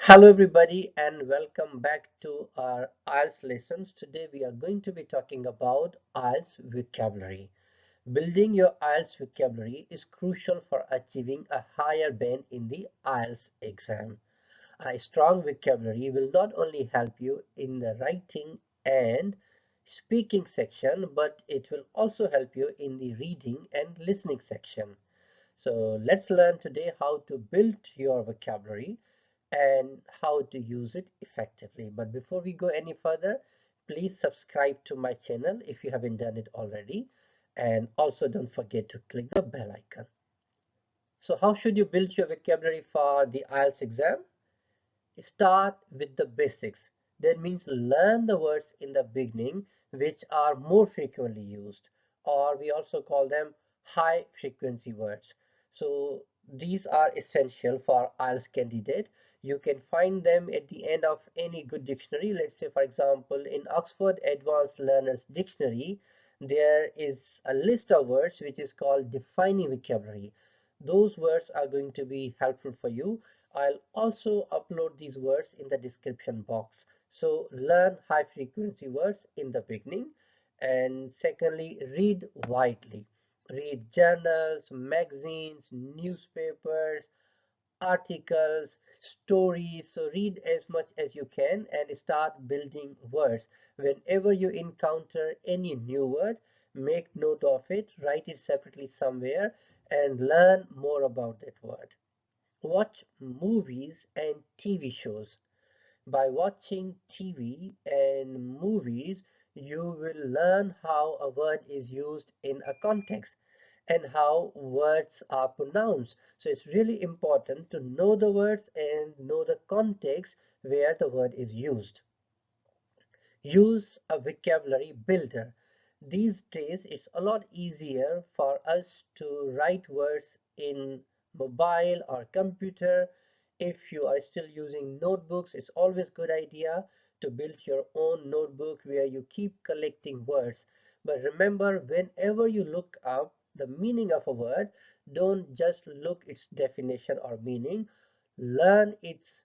Hello everybody and welcome back to our IELTS lessons. Today we are going to be talking about IELTS vocabulary. Building your IELTS vocabulary is crucial for achieving a higher band in the IELTS exam. A strong vocabulary will not only help you in the writing and speaking section, but it will also help you in the reading and listening section. So let's learn today how to build your vocabulary and how to use it effectively. But before we go any further, please subscribe to my channel if you haven't done it already. And also don't forget to click the bell icon. So how should you build your vocabulary for the IELTS exam? Start with the basics. That means learn the words in the beginning which are more frequently used, or we also call them high frequency words. So these are essential for IELTS candidate. You can find them at the end of any good dictionary. Let's say, for example, in Oxford Advanced Learners Dictionary, there is a list of words which is called defining vocabulary. Those words are going to be helpful for you. I'll also upload these words in the description box. So learn high frequency words in the beginning. And secondly, read widely. Read journals, magazines, newspapers, articles, stories. So read as much as you can and start building words. Whenever you encounter any new word, make note of it, write it separately somewhere, and learn more about that word. Watch movies and TV shows. By watching TV and movies, you will learn how a word is used in a context and how words are pronounced. So it's really important to know the words and know the context where the word is used. Use a vocabulary builder. These days, it's a lot easier for us to write words in mobile or computer. If you are still using notebooks, it's always a good idea to build your own notebook where you keep collecting words. But remember, whenever you look up the meaning of a word, don't just look its definition or meaning. Learn its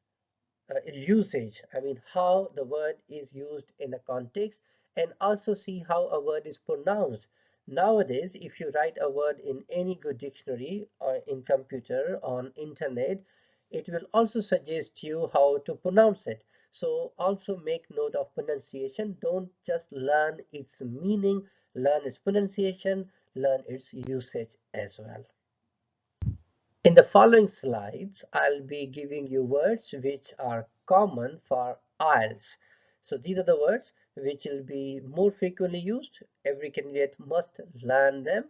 usage. I mean, how the word is used in a context, and also see how a word is pronounced. Nowadays, if you write a word in any good dictionary or in computer on internet, it will also suggest you how to pronounce it. So also make note of pronunciation. Don't just learn its meaning, learn its pronunciation, learn its usage as well. In the following slides, I'll be giving you words which are common for IELTS. So these are the words which will be more frequently used. Every candidate must learn them.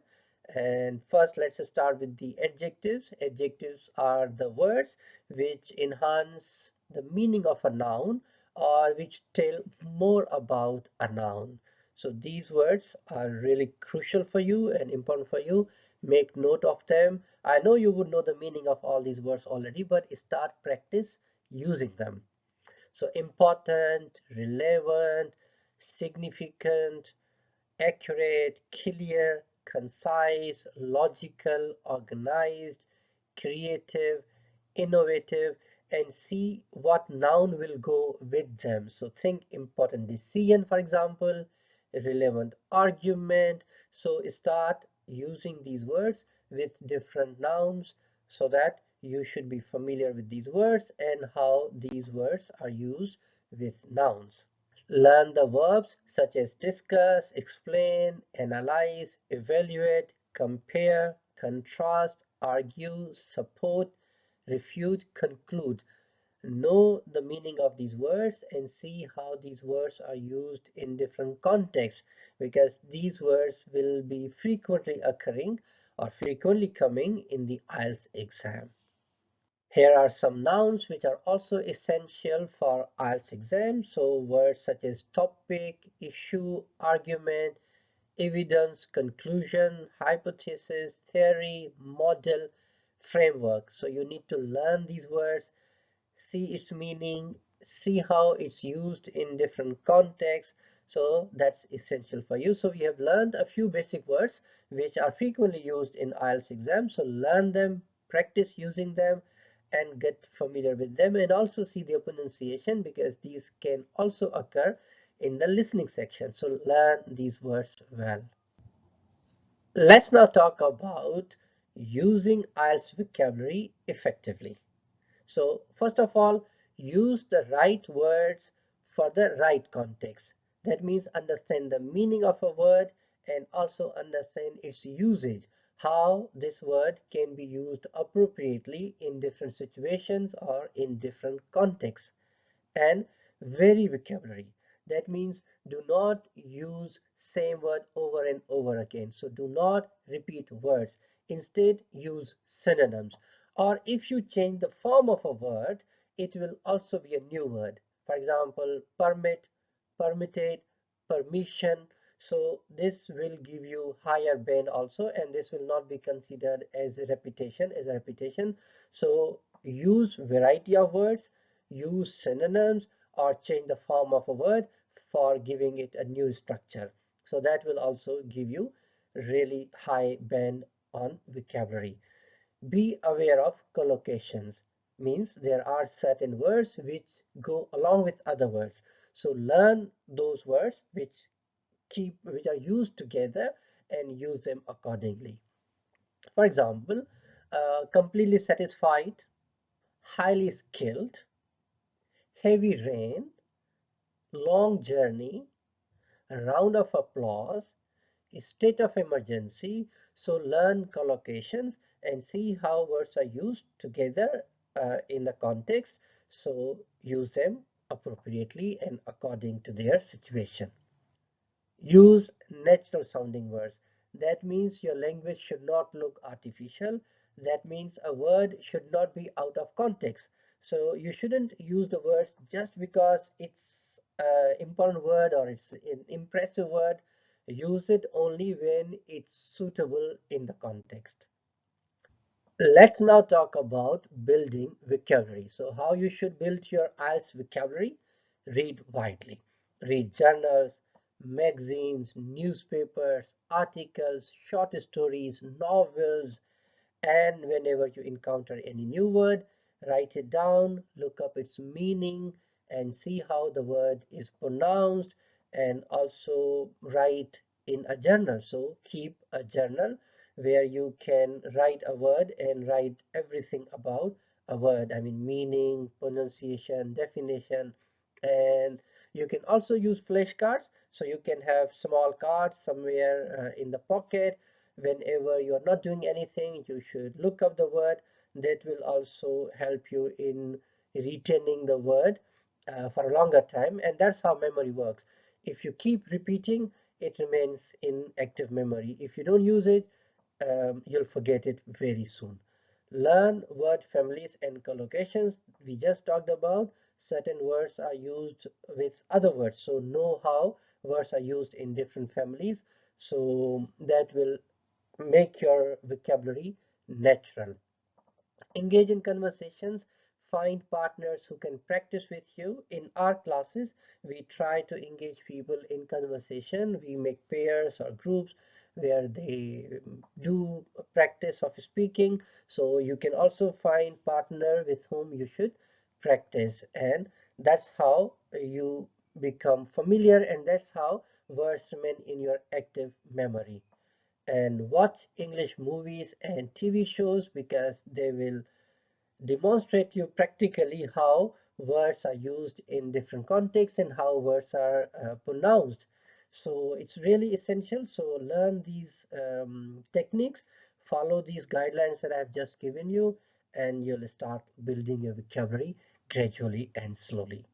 And first, let's start with the adjectives. Adjectives are the words which enhance the meaning of a noun or which tell more about a noun. So these words are really crucial for you and important for you. Make note of them. I know you would know the meaning of all these words already, but start practice using them. So important, relevant, significant, accurate, clear, concise, logical, organized, creative, innovative, and see what noun will go with them. So think important decision, for example, relevant argument. So start using these words with different nouns so that you should be familiar with these words and how these words are used with nouns. Learn the verbs such as discuss, explain, analyze, evaluate, compare, contrast, argue, support, refute, conclude. Know the meaning of these words and see how these words are used in different contexts, because these words will be frequently occurring or frequently coming in the IELTS exam. Here are some nouns which are also essential for IELTS exam. So words such as topic, issue, argument, evidence, conclusion, hypothesis, theory, model, framework. So you need to learn these words, see its meaning, see how it's used in different contexts. So that's essential for you. So we have learned a few basic words which are frequently used in IELTS exam. So learn them, practice using them, and get familiar with them, and also see their pronunciation, because these can also occur in the listening section. So learn these words well. Let's now talk about using IELTS vocabulary effectively. So first of all, use the right words for the right context. That means understand the meaning of a word and also understand its usage, how this word can be used appropriately in different situations or in different contexts. And vary vocabulary. That means do not use same word over and over again. So do not repeat words. Instead, use synonyms. Or if you change the form of a word, it will also be a new word. For example, permit, permitted, permission. So this will give you higher band also, and this will not be considered as a repetition. So use variety of words, use synonyms, or change the form of a word for giving it a new structure. So that will also give you really high band on vocabulary. Be aware of collocations. Means there are certain words which go along with other words. So learn those words which are used together and use them accordingly. For example, completely satisfied, highly skilled, heavy rain, long journey, a round of applause, a state of emergency. So learn collocations and see how words are used together in the context. So use them appropriately and according to their situation. Use natural sounding words. That means your language should not look artificial. That means a word should not be out of context. So you shouldn't use the words just because it's an important word or it's an impressive word. Use it only when it's suitable in the context. Let's now talk about building vocabulary. So how you should build your IELTS vocabulary? Read widely. Read journals, magazines, newspapers, articles, short stories, novels, and whenever you encounter any new word, write it down, look up its meaning, and see how the word is pronounced, and also write in a journal. So keep a journal where you can write a word and write everything about a word. I mean, meaning, pronunciation, definition, and you can also use flashcards. So you can have small cards somewhere in the pocket. Whenever you are not doing anything, you should look up the word. That will also help you in retaining the word for a longer time, and that's how memory works. If you keep repeating, it remains in active memory. If you don't use it, you'll forget it very soon. Learn word families and collocations. We just talked about certain words are used with other words, so know how words are used in different families. So that will make your vocabulary natural. Engage in conversations, find partners who can practice with you. In our classes, we try to engage people in conversation. We make pairs or groups where they do practice of speaking. So you can also find partner with whom you should practice, and that's how you become familiar, and that's how words remain in your active memory. And watch English movies and TV shows, because they will demonstrate you practically how words are used in different contexts and how words are pronounced. So it's really essential. So learn these techniques, follow these guidelines that I've just given you, and you'll start building your vocabulary gradually and slowly.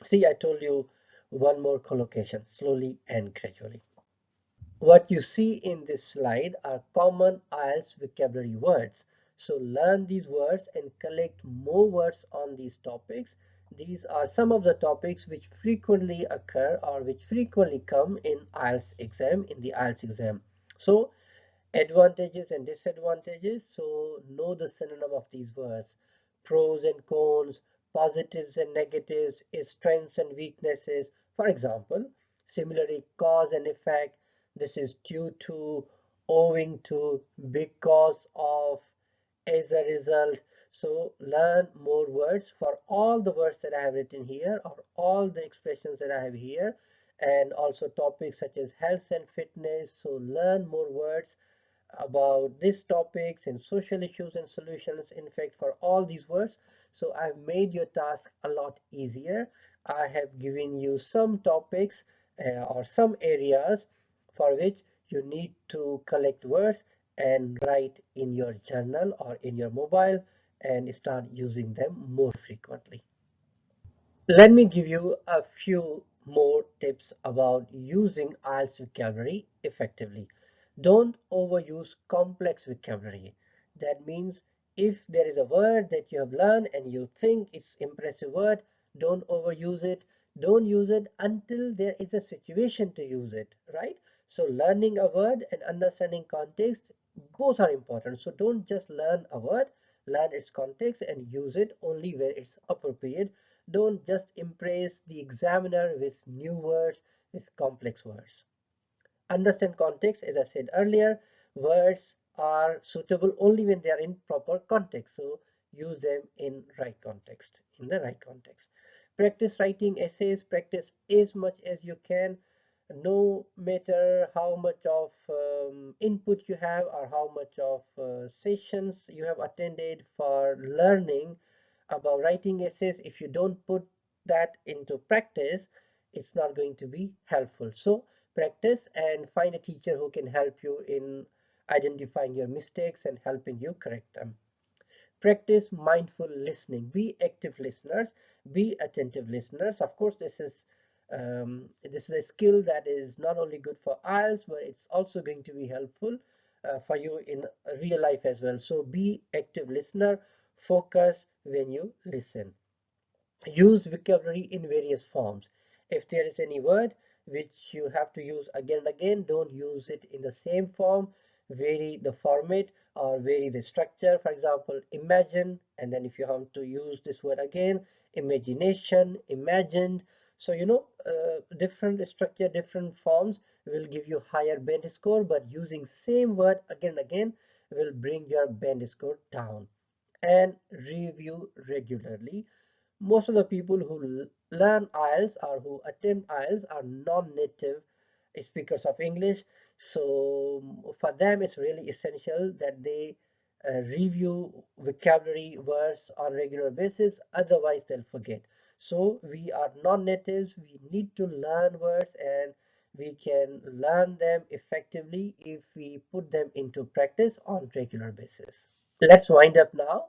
See, I told you one more collocation: slowly and gradually. What you see in this slide are common IELTS vocabulary words. So learn these words and collect more words on these topics. These are some of the topics which frequently occur or which frequently come in IELTS exam, in the IELTS exam. So advantages and disadvantages. So know the synonym of these words: pros and cons, positives and negatives, strengths and weaknesses. For example, similarly, cause and effect. This is due to, owing to, because of, as a result. So learn more words for all the words that I have written here, or all the expressions that I have here, and also topics such as health and fitness. So learn more words about these topics and social issues and solutions, in fact, for all these words. So I've made your task a lot easier. I have given you some topics or some areas for which you need to collect words and write in your journal or in your mobile and start using them more frequently. Let me give you a few more tips about using IELTS vocabulary effectively. Don't overuse complex vocabulary. That means if there is a word that you have learned and you think it's impressive word, don't overuse it. Don't use it until there is a situation to use it, right? So learning a word and understanding context, both are important. So don't just learn a word, learn its context and use it only where it's appropriate. Don't just impress the examiner with new words, with complex words. Understand context. As I said earlier, words are suitable only when they are in proper context. So use them in right context, in the right context. Practice writing essays, practice as much as you can. No matter how much of input you have or how much of sessions you have attended for learning about writing essays, if you don't put that into practice, it's not going to be helpful. So practice and find a teacher who can help you in identifying your mistakes and helping you correct them. Practice mindful listening. Be active listeners, be attentive listeners. Of course, this is a skill that is not only good for IELTS, but it's also going to be helpful for you in real life as well. So be active listener, focus when you listen. Use vocabulary in various forms. If there is any word which you have to use again and again, don't use it in the same form. Vary the format or vary the structure. For example, imagine, and then if you have to use this word again, imagination, imagined. So different structure, different forms will give you higher band score, but using same word again and again will bring your band score down. And review regularly. Most of the people who learn IELTS or who attempt IELTS are non-native speakers of English. So for them, it's really essential that they review vocabulary words on regular basis. Otherwise, they'll forget. So we are non-natives. We need to learn words, and we can learn them effectively if we put them into practice on regular basis. Let's wind up now.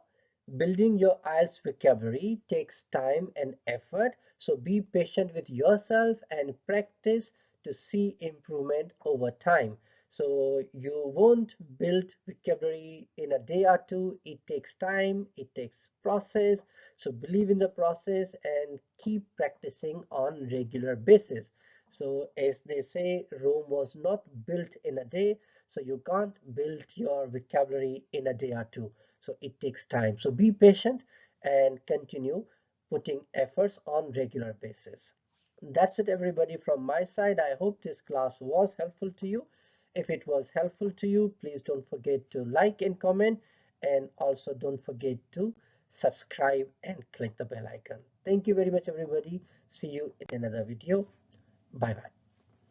Building your IELTS vocabulary takes time and effort, so be patient with yourself and practice to see improvement over time. So you won't build vocabulary in a day or two. It takes time, it takes process. So believe in the process and keep practicing on regular basis. So as they say, Rome was not built in a day, so you can't build your vocabulary in a day or two. So it takes time. So be patient and continue putting efforts on regular basis. That's it, everybody, from my side. I hope this class was helpful to you. If it was helpful to you, please don't forget to like and comment, and also don't forget to subscribe and click the bell icon. Thank you very much, everybody. See you in another video. Bye bye.